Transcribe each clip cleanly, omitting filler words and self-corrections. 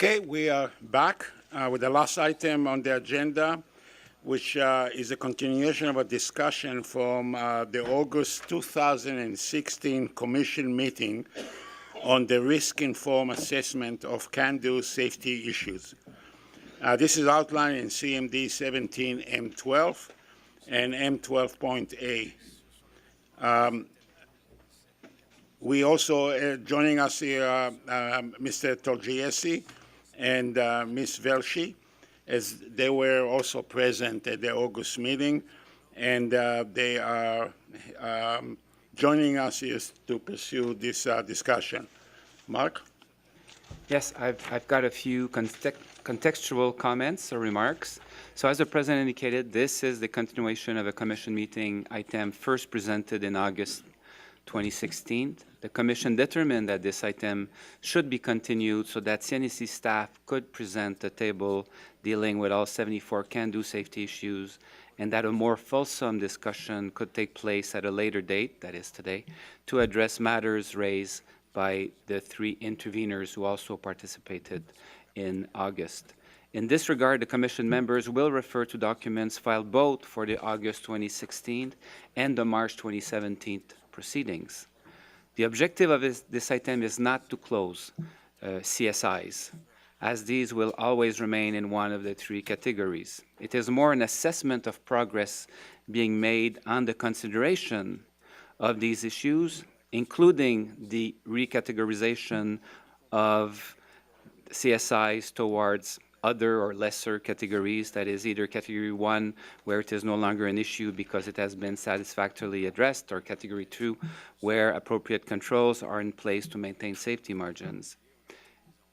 Okay, we are back with the last item on the agenda, which is a continuation of a discussion from the August 2016 Commission meeting on the risk-informed assessment of CANDU safety issues. This is outlined in CMD 17M12 and M12.A. We also, joining us here, Mr. Tolgiesi and Ms. Velshi, as they were also present at the August meeting, and they are joining us here to pursue this discussion. Mark? Yes, I've got a few contextual comments or remarks. So as the President indicated, this is the continuation of a Commission meeting item first presented in August 2016. The Commission determined that this item should be continued so that CNSC staff could present a table dealing with all 74 CANDU safety issues, and that a more fulsome discussion could take place at a later date, that is today, to address matters raised by the three interveners who also participated in August. In this regard, the Commission members will refer to documents filed both for the August 2016 and the March 2017 proceedings. The objective of this item is not to close CSIs, as these will always remain in one of the three categories. It is more an assessment of progress being made on the consideration of these issues, including the recategorization of CSIs towards other or lesser categories, that is either Category 1, where it is no longer an issue because it has been satisfactorily addressed, or Category 2, where appropriate controls are in place to maintain safety margins.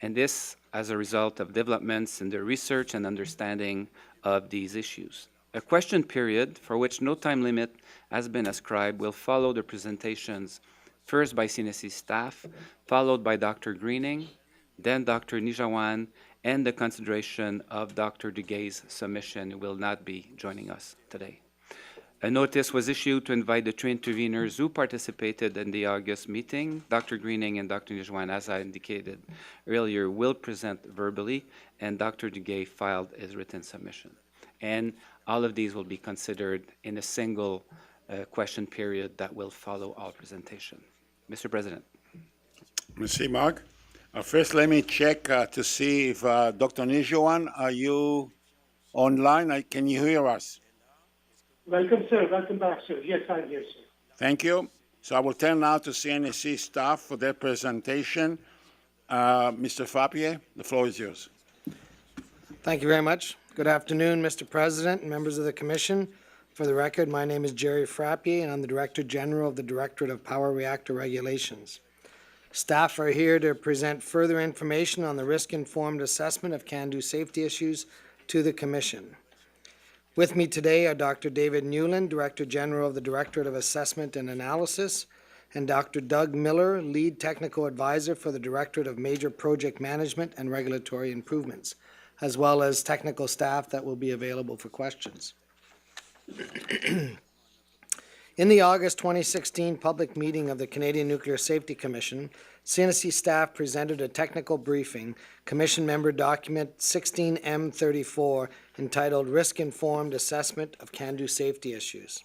And this as a result of developments in the research and understanding of these issues. A question period, for which no time limit has been ascribed, will follow the presentations, first by CNSC staff, followed by Dr. Greening, then Dr. Nijawan, and the consideration of Dr. Duguay's submission, who will not be joining us today. A notice was issued to invite the three interveners who participated in the August meeting. Dr. Greening and Dr. Nijawan, as I indicated earlier, will present verbally, and Dr. Duguay filed his written submission. And all of these will be considered in a single question period that will follow all presentation. Mr. President. Merci, Mark. First, let me check to see if Dr. Nijawan, are you online? Can you hear us? Welcome, sir. Welcome back, sir. Yes, I'm here, sir. Thank you. So I will turn now to CNSC staff for their presentation. Mr. Frappier, the floor is yours. Thank you very much. Good afternoon, Mr. President and members of the Commission. For the record, my name is Jerry Frappier, and I'm the Director General of the Directorate of Power Reactor Regulations. Staff are here to present further information on the risk-informed assessment of CANDU safety issues to the Commission. With me today are Dr. David Newland, Director General of the Directorate of Assessment and Analysis, and Dr. Doug Miller, Lead Technical Advisor for the Directorate of Major Project Management and Regulatory Improvements, as well as technical staff that will be available for questions. In the August 2016 public meeting of the Canadian Nuclear Safety Commission, CNSC staff presented a technical briefing, Commission Member Document 16M34, entitled Risk-Informed Assessment of CANDU Safety Issues.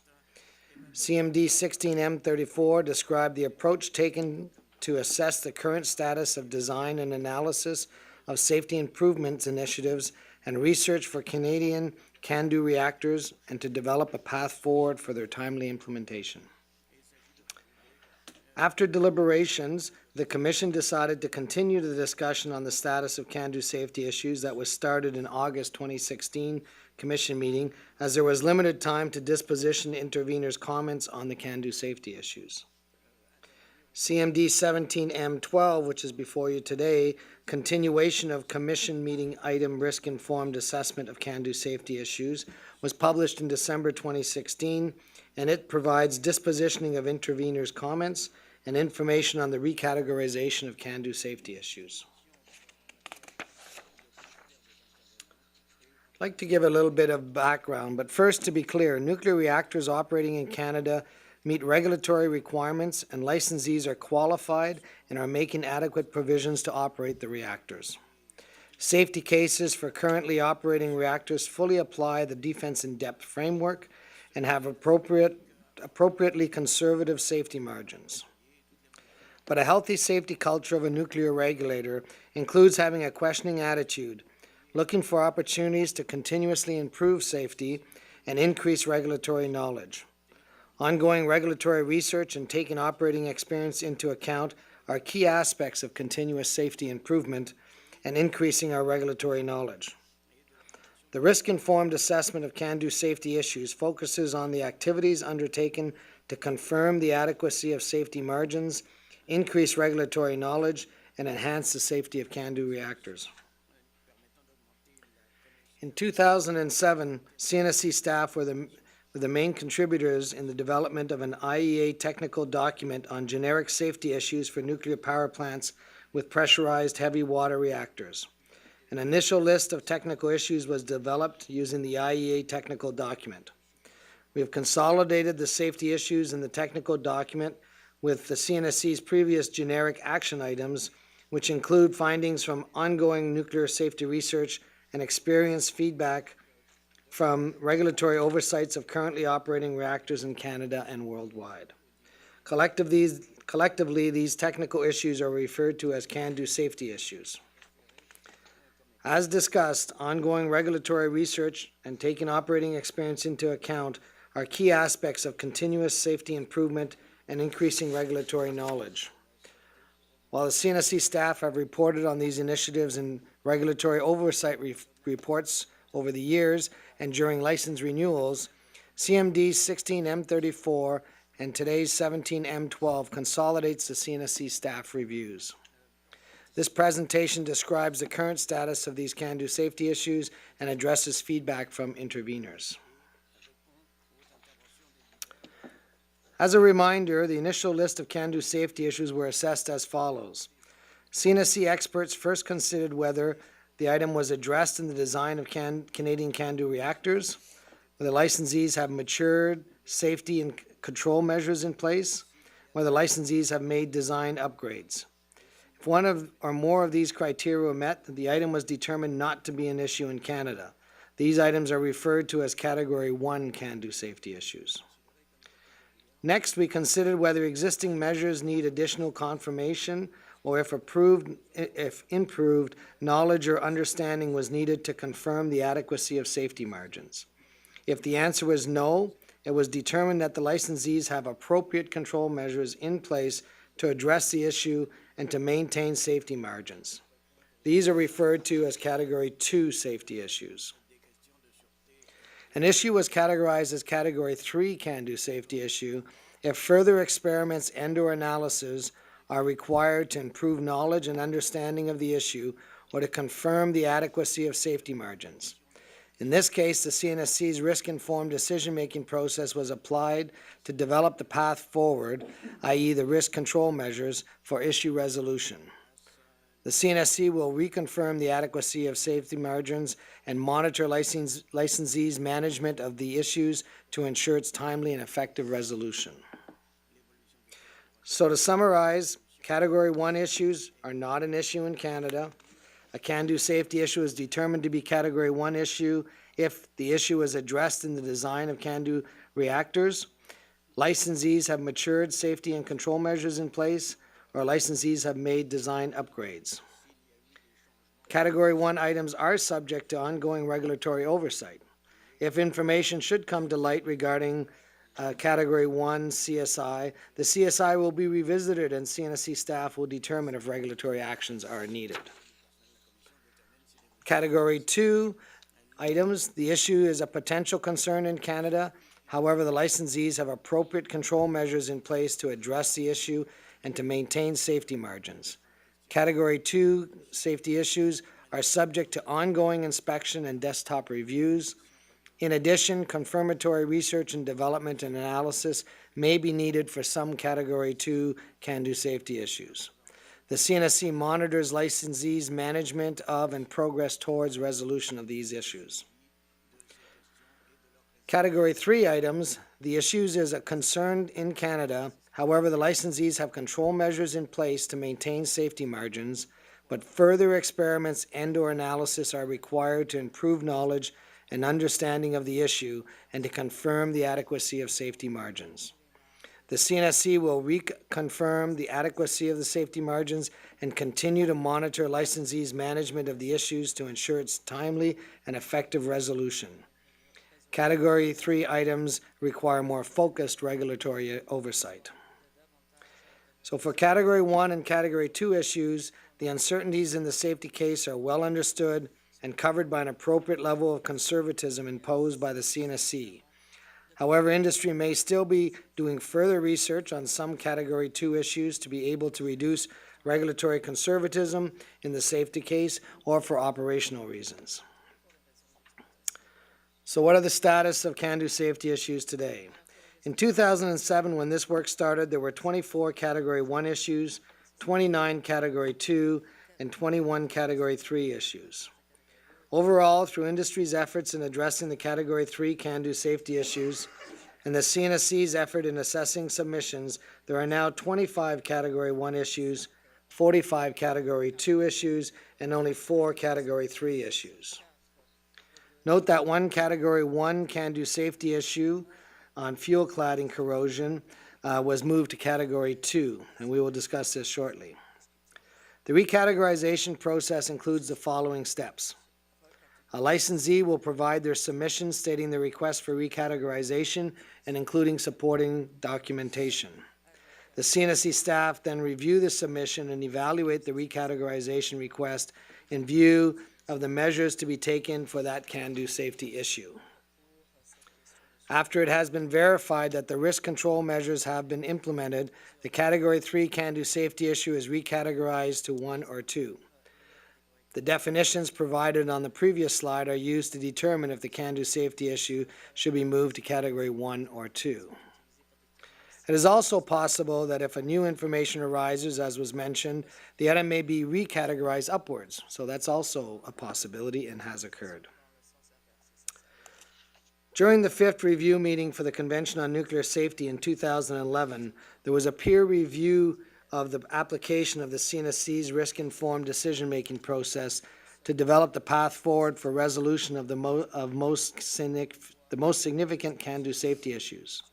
CMD 16M34 described the approach taken to assess the current status of design and analysis of safety improvements initiatives and research for Canadian CANDU reactors, and to develop a path forward for their timely implementation. After deliberations, the Commission decided to continue the discussion on the status of CANDU safety issues that was started in August 2016 Commission meeting, as there was limited time to disposition interveners' comments on the CANDU safety issues. CMD 17M12, which is before you today, continuation of Commission meeting item risk-informed assessment of CANDU safety issues, was published in December 2016, and it provides dispositioning of interveners' comments and information on the recategorization of CANDU safety issues. I'd like to give a little bit of background, but first, to be clear, nuclear reactors operating in Canada meet regulatory requirements, and licensees are qualified and are making adequate provisions to operate the reactors. Safety cases for currently operating reactors fully apply the defense in depth framework and have appropriately conservative safety margins. But a healthy safety culture of a nuclear regulator includes having a questioning attitude, looking for opportunities to continuously improve safety and increase regulatory knowledge. Ongoing regulatory research and taking operating experience into account are key aspects of continuous safety improvement and increasing our regulatory knowledge. The risk-informed assessment of CANDU safety issues focuses on the activities undertaken to confirm the adequacy of safety margins, increase regulatory knowledge, and enhance the safety of CANDU reactors. In 2007, CNSC staff were the main contributors in the development of an IEA technical document on generic safety issues for nuclear power plants with pressurized heavy water reactors. An initial list of technical issues was developed using the IEA technical document. We have consolidated the safety issues in the technical document with the CNSC's previous generic action items, which include findings from ongoing nuclear safety research and experience feedback from regulatory oversights of currently operating reactors in Canada and worldwide. Collectively, these technical issues are referred to as CANDU safety issues. As discussed, ongoing regulatory research and taking operating experience into account are key aspects of continuous safety improvement and increasing regulatory knowledge. While the CNSC staff have reported on these initiatives in regulatory oversight reports over the years and during license renewals, CMD's 16M34 and today's 17M12 consolidates the CNSC staff reviews. This presentation describes the current status of these CANDU safety issues and addresses feedback from interveners. As a reminder, the initial list of CANDU safety issues were assessed as follows. CNSC experts first considered whether the item was addressed in the design of Canadian CANDU reactors, whether licensees have matured safety and control measures in place, whether licensees have made design upgrades. If one or more of these criteria were met, the item was determined not to be an issue in Canada. These items are referred to as Category 1 CANDU safety issues. Next, we considered whether existing measures need additional confirmation or if improved knowledge or understanding was needed to confirm the adequacy of safety margins. If the answer was no, it was determined that the licensees have appropriate control measures in place to address the issue and to maintain safety margins. These are referred to as Category 2 safety issues. An issue was categorized as Category 3 CANDU safety issue if further experiments and/or analyses are required to improve knowledge and understanding of the issue or to confirm the adequacy of safety margins. In this case, the CNSC's risk-informed decision-making process was applied to develop the path forward, i.e. the risk control measures for issue resolution. The CNSC will reconfirm the adequacy of safety margins and monitor licensees' management of the issues to ensure its timely and effective resolution. So to summarize, Category 1 issues are not an issue in Canada. A CANDU safety issue is determined to be Category 1 issue if the issue is addressed in the design of CANDU reactors, licensees have matured safety and control measures in place, or licensees have made design upgrades. Category 1 items are subject to ongoing regulatory oversight. If information should come to light regarding Category 1 CSI, the CSI will be revisited and CNSC staff will determine if regulatory actions are needed. Category 2 items, the issue is a potential concern in Canada. However, the licensees have appropriate control measures in place to address the issue and to maintain safety margins. Category 2 safety issues are subject to ongoing inspection and desktop reviews. In addition, confirmatory research and development and analysis may be needed for some Category 2 CANDU safety issues. The CNSC monitors licensees' management of and progress towards resolution of these issues. Category 3 items, the issues is a concern in Canada. However, the licensees have control measures in place to maintain safety margins, but further experiments and/or analysis are required to improve knowledge and understanding of the issue and to confirm the adequacy of safety margins. The CNSC will reconfirm the adequacy of the safety margins and continue to monitor licensees' management of the issues to ensure its timely and effective resolution. Category 3 items require more focused regulatory oversight. So for Category 1 and Category 2 issues, the uncertainties in the safety case are well understood and covered by an appropriate level of conservatism imposed by the CNSC. However, industry may still be doing further research on some Category 2 issues to be able to reduce regulatory conservatism in the safety case or for operational reasons. So what are the status of CANDU safety issues today? In 2007, when this work started, there were 24 Category 1 issues, 29 Category 2, and 21 Category 3 issues. Overall, through industry's efforts in addressing the Category 3 CANDU safety issues and the CNSC's effort in assessing submissions, there are now 25 Category 1 issues, 45 Category 2 issues, and only 4 Category 3 issues. Note that one Category 1 CANDU safety issue on fuel cladding corrosion was moved to Category 2, and we will discuss this shortly. The recategorization process includes the following steps. A licensee will provide their submission stating the request for recategorization and including supporting documentation. The CNSC staff then review the submission and evaluate the recategorization request in view of the measures to be taken for that CANDU safety issue. After it has been verified that the risk control measures have been implemented, the Category 3 CANDU safety issue is recategorized to 1 or 2. The definitions provided on the previous slide are used to determine if the CANDU safety issue should be moved to Category 1 or 2. It is also possible that if a new information arises, as was mentioned, the item may be recategorized upwards. So that's also a possibility and has occurred. During the 5th review meeting for the Convention on Nuclear Safety in 2011, there was a peer review of the application of the CNSC's risk-informed decision-making process to develop the path forward for resolution of the most significant CANDU safety issues.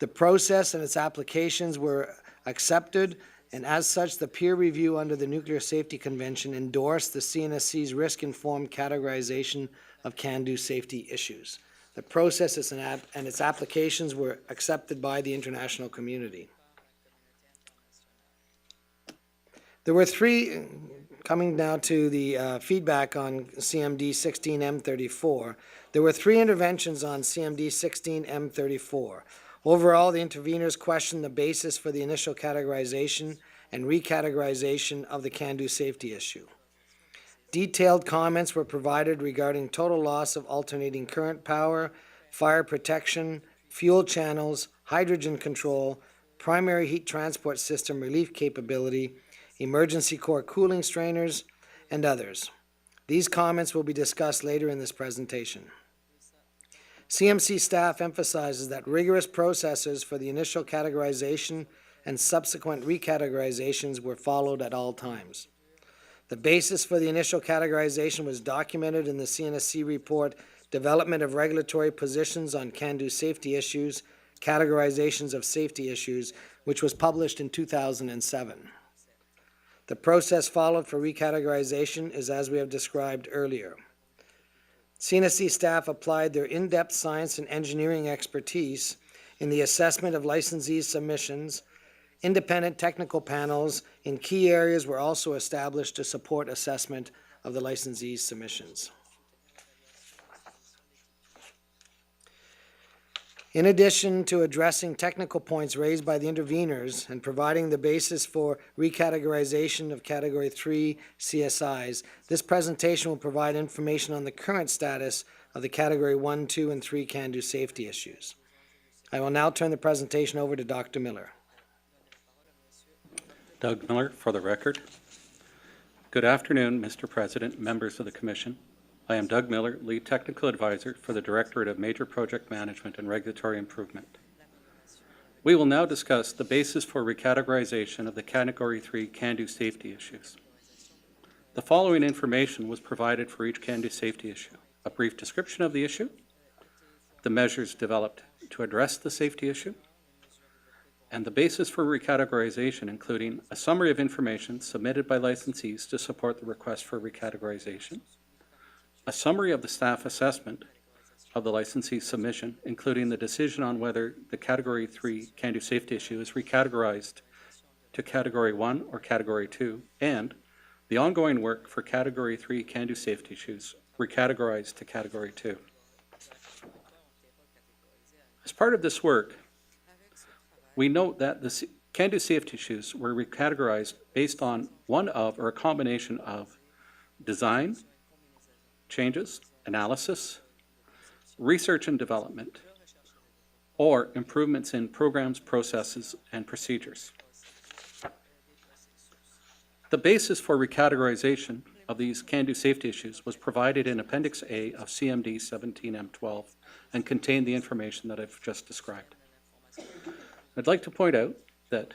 The process and its applications were accepted, and as such, the peer review under the Nuclear Safety Convention endorsed the CNSC's risk-informed categorization of CANDU safety issues. The process and its applications were accepted by the international community. There were three, coming now to the feedback on CMD 16M34, there were 3 interventions on CMD 16M34. Overall, the interveners questioned the basis for the initial categorization and recategorization of the CANDU safety issue. Detailed comments were provided regarding total loss of alternating current power, fire protection, fuel channels, hydrogen control, primary heat transport system relief capability, emergency core cooling strainers, and others. These comments will be discussed later in this presentation. CMC staff emphasizes that rigorous processes for the initial categorization and subsequent recategorizations were followed at all times. The basis for the initial categorization was documented in the CNSC report, Development of Regulatory Positions on CANDU Safety Issues, Categorizations of Safety Issues, which was published in 2007. The process followed for recategorization is as we have described earlier. CNSC staff applied their in-depth science and engineering expertise in the assessment of licensees' submissions. Independent technical panels in key areas were also established to support assessment of the licensees' submissions. In addition to addressing technical points raised by the interveners and providing the basis for recategorization of Category 3 CSIs, this presentation will provide information on the current status of the Category 1, 2, and 3 CANDU safety issues. I will now turn the presentation over to Dr. Miller. Doug Miller, for the record. Good afternoon, Mr. President, members of the Commission. I am Doug Miller, Lead Technical Advisor for the Directorate of Major Project Management and Regulatory Improvement. We will now discuss the basis for recategorization of the Category 3 CANDU safety issues. The following information was provided for each CANDU safety issue: a brief description of the issue, the measures developed to address the safety issue, and the basis for recategorization, including a summary of information submitted by licensees to support the request for recategorization, a summary of the staff assessment of the licensee submission, including the decision on whether the Category 3 CANDU safety issue is recategorized to Category 1 or Category 2, and the ongoing work for Category 3 CANDU safety issues recategorized to Category 2. As part of this work, we note that the CANDU safety issues were recategorized based on one of or a combination of design changes, analysis, research and development, or improvements in programs, processes, and procedures. The basis for recategorization of these CANDU safety issues was provided in Appendix A of CMD 17M12 and contained the information that I've just described. I'd like to point out that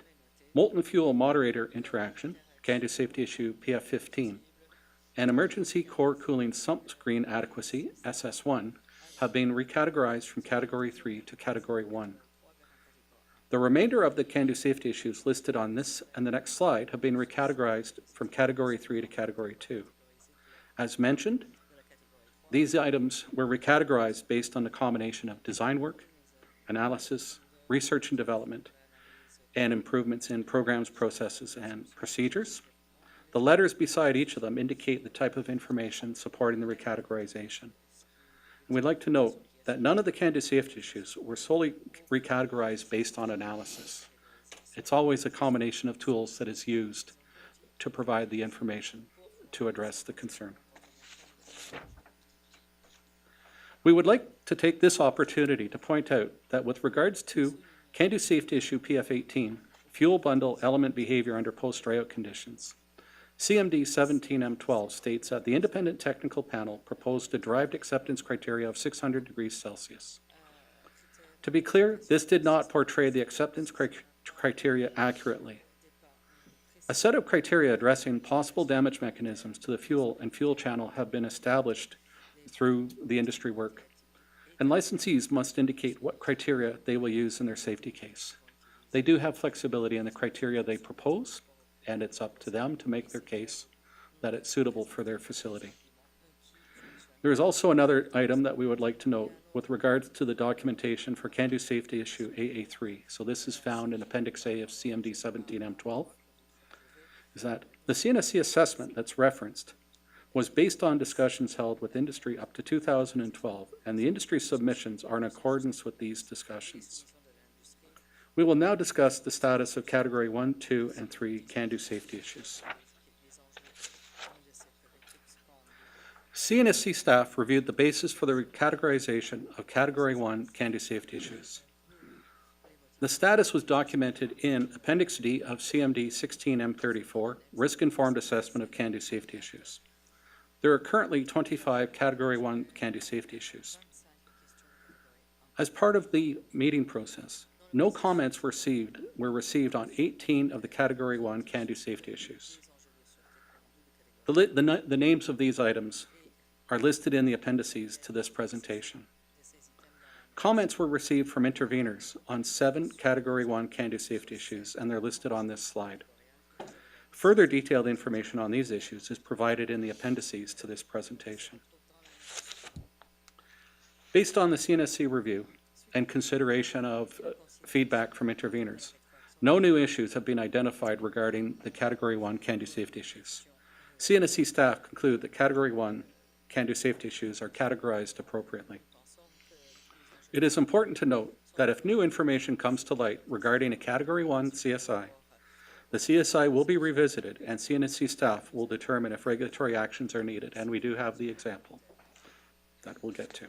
molten fuel moderator interaction, CANDU safety issue PF15, and emergency core cooling sump screen adequacy, SS1, have been recategorized from Category 3 to Category 1. The remainder of the CANDU safety issues listed on this and the next slide have been recategorized from Category 3 to Category 2. As mentioned, these items were recategorized based on the combination of design work, analysis, research and development, and improvements in programs, processes, and procedures. The letters beside each of them indicate the type of information supporting the recategorization. And we'd like to note that none of the CANDU safety issues were solely recategorized based on analysis. It's always a combination of tools that is used to provide the information to address the concern. We would like to take this opportunity to point out that with regards to CANDU safety issue PF18, fuel bundle element behavior under post-dryout conditions, CMD 17M12 states that the independent technical panel proposed a derived acceptance criteria of 600 degrees Celsius. To be clear, this did not portray the acceptance criteria accurately. A set of criteria addressing possible damage mechanisms to the fuel and fuel channel have been established through the industry work, and licensees must indicate what criteria they will use in their safety case. They do have flexibility in the criteria they propose, and it's up to them to make their case that it's suitable for their facility. There is also another item that we would like to note with regards to the documentation for CANDU safety issue AA3. So this is found in Appendix A of CMD 17M12, is that the CNSC assessment that's referenced was based on discussions held with industry up to 2012, and the industry submissions are in accordance with these discussions. We will now discuss the status of Category 1, 2, and 3 CANDU safety issues. CNSC staff reviewed the basis for the recategorization of Category 1 CANDU safety issues. The status was documented in Appendix D of CMD 16M34, Risk-Informed Assessment of CANDU safety issues. There are currently 25 Category 1 CANDU safety issues. As part of the meeting process, no comments were received on 18 of the Category 1 CANDU safety issues. The names of these items are listed in the appendices to this presentation. Comments were received from interveners on 7 Category 1 CANDU safety issues, and they're listed on this slide. Further detailed information on these issues is provided in the appendices to this presentation. Based on the CNSC review and consideration of feedback from interveners, no new issues have been identified regarding the Category 1 CANDU safety issues. CNSC staff conclude that Category 1 CANDU safety issues are categorized appropriately. It is important to note that if new information comes to light regarding a Category 1 CSI, the CSI will be revisited and CNSC staff will determine if regulatory actions are needed, and we do have the example that we'll get to.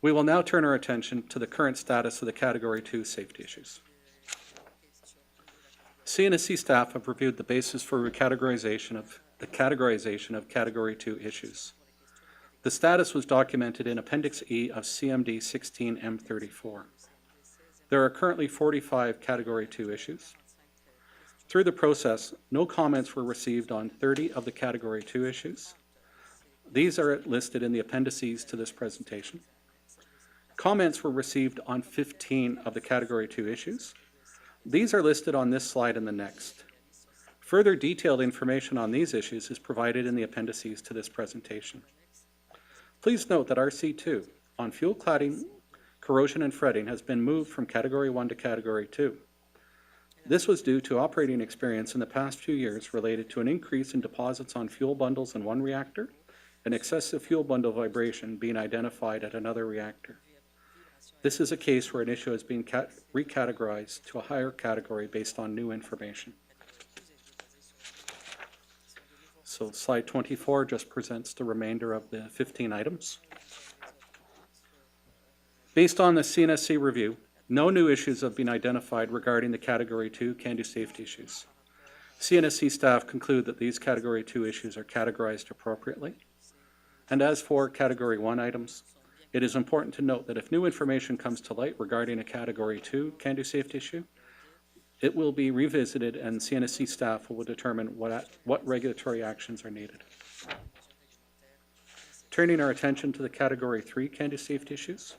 We will now turn our attention to the current status of the Category 2 safety issues. CNSC staff have reviewed the basis for recategorization of Category 2 issues. The status was documented in Appendix E of CMD 16M34. There are currently 45 Category 2 issues. Through the process, no comments were received on 30 of the Category 2 issues. These are listed in the appendices to this presentation. Comments were received on 15 of the Category 2 issues. These are listed on this slide and the next. Further detailed information on these issues is provided in the appendices to this presentation. Please note that RC2 on fuel cladding, corrosion and fretting has been moved from Category 1 to Category 2. This was due to operating experience in the past few years related to an increase in deposits on fuel bundles in one reactor and excessive fuel bundle vibration being identified at another reactor. This is a case where an issue has been recategorized to a higher category based on new information. So slide 24 just presents the remainder of the 15 items. Based on the CNSC review, no new issues have been identified regarding the Category 2 CANDU safety issues. CNSC staff conclude that these Category 2 issues are categorized appropriately. And as for Category 1 items, it is important to note that if new information comes to light regarding a Category 2 CANDU safety issue, it will be revisited and CNSC staff will determine what regulatory actions are needed. Turning our attention to the Category 3 CANDU safety issues.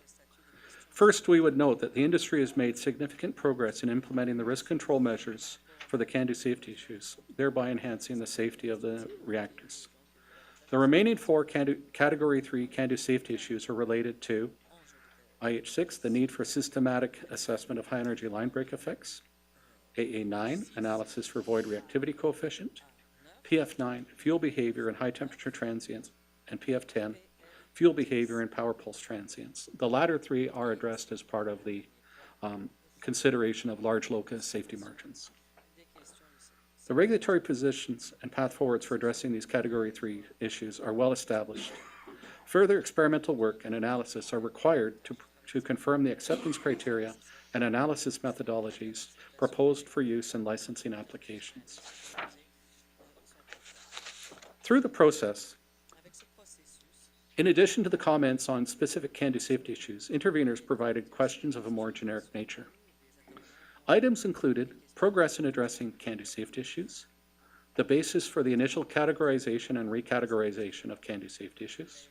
First, we would note that the industry has made significant progress in implementing the risk control measures for the CANDU safety issues, thereby enhancing the safety of the reactors. The remaining 4 Category 3 CANDU safety issues are related to IH6, the need for systematic assessment of high energy line break effects, AA9, analysis for void reactivity coefficient, PF9, fuel behavior and high temperature transients, and PF10, fuel behavior and power pulse transients. The latter 3 are addressed as part of the consideration of large locus safety margins. The regulatory positions and path forwards for addressing these Category 3 issues are well established. Further experimental work and analysis are required to confirm the acceptance criteria and analysis methodologies proposed for use in licensing applications. Through the process, in addition to the comments on specific CANDU safety issues, interveners provided questions of a more generic nature. Items included progress in addressing CANDU safety issues, the basis for the initial categorization and recategorization of CANDU safety issues,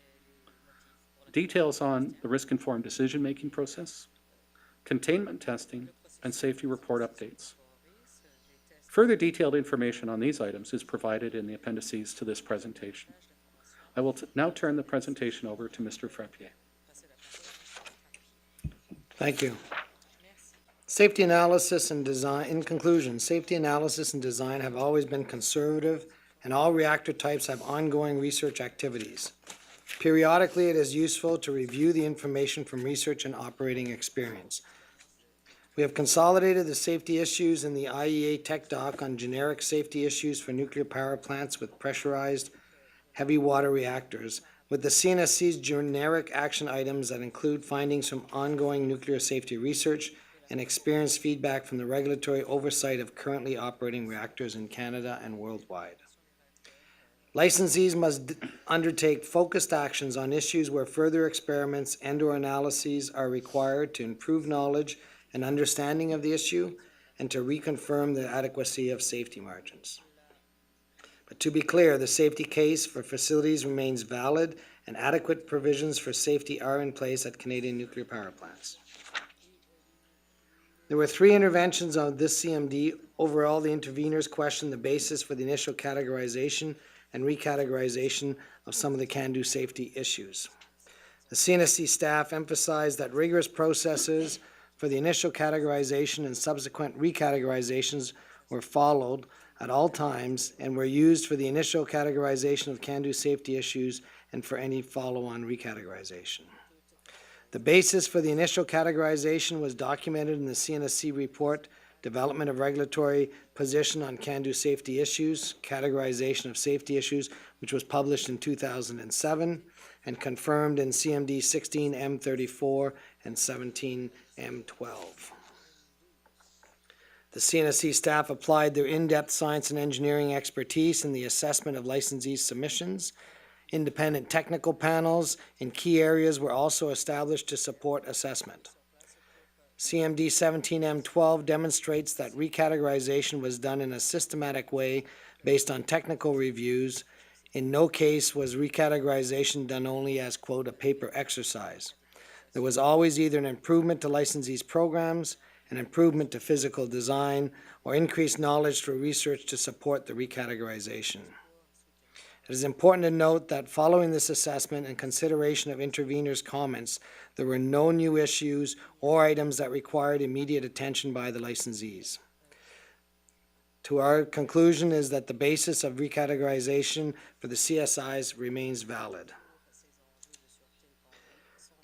details on the risk-informed decision-making process, containment testing, and safety report updates. Further detailed information on these items is provided in the appendices to this presentation. I will now turn the presentation over to Mr. Frappier. Thank you. Safety analysis and design. In conclusion, safety analysis and design have always been conservative, and all reactor types have ongoing research activities. Periodically, it is useful to review the information from research and operating experience. We have consolidated the safety issues in the IEA Tech Doc on generic safety issues for nuclear power plants with pressurized heavy water reactors, with the CNSC's generic action items that include findings from ongoing nuclear safety research and experienced feedback from the regulatory oversight of currently operating reactors in Canada and worldwide. Licensees must undertake focused actions on issues where further experiments and/or analyses are required to improve knowledge and understanding of the issue and to reconfirm the adequacy of safety margins. But to be clear, the safety case for facilities remains valid and adequate provisions for safety are in place at Canadian nuclear power plants. There were 3 interventions on this CMD. Overall, the interveners questioned the basis for the initial categorization and recategorization of some of the CANDU safety issues. The CNSC staff emphasized that rigorous processes for the initial categorization and subsequent recategorizations were followed at all times and were used for the initial categorization of CANDU safety issues and for any follow-on recategorization. The basis for the initial categorization was documented in the CNSC report, Development of Regulatory Position on CANDU Safety Issues, Categorization of Safety Issues, which was published in 2007 and confirmed in CMD 16M34 and 17M12. The CNSC staff applied their in-depth science and engineering expertise in the assessment of licensees' submissions. Independent technical panels in key areas were also established to support assessment. CMD 17M12 demonstrates that recategorization was done in a systematic way based on technical reviews. In no case was recategorization done only as, quote, a paper exercise. There was always either an improvement to licensees' programs, an improvement to physical design, or increased knowledge through research to support the recategorization. It is important to note that following this assessment and consideration of interveners' comments, there were no new issues or items that required immediate attention by the licensees. To our conclusion is that the basis of recategorization for the CSIs remains valid.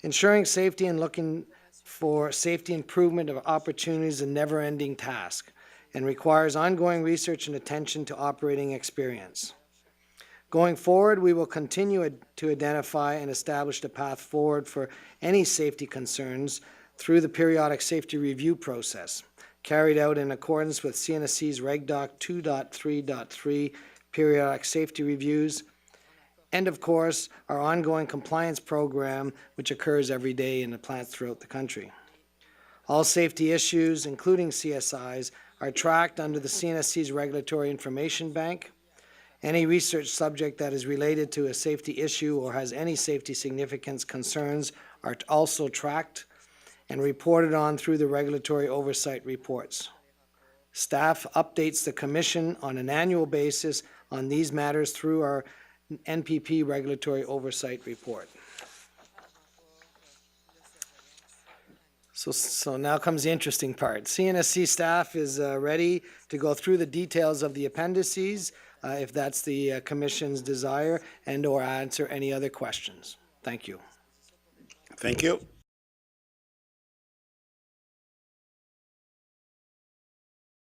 Ensuring safety and looking for safety improvement of opportunities is a never-ending task and requires ongoing research and attention to operating experience. Going forward, we will continue to identify and establish the path forward for any safety concerns through the periodic safety review process, carried out in accordance with CNSC's Reg Doc 2.3.3 periodic safety reviews, and of course, our ongoing compliance program, which occurs every day in the plants throughout the country. All safety issues, including CSIs, are tracked under the CNSC's Regulatory Information Bank. Any research subject that is related to a safety issue or has any safety significance concerns are also tracked and reported on through the regulatory oversight reports. Staff updates the Commission on an annual basis on these matters through our NPP regulatory oversight report. So now comes the interesting part. CNSC staff is ready to go through the details of the appendices, if that's the Commission's desire, and or answer any other questions. Thank you. Thank you.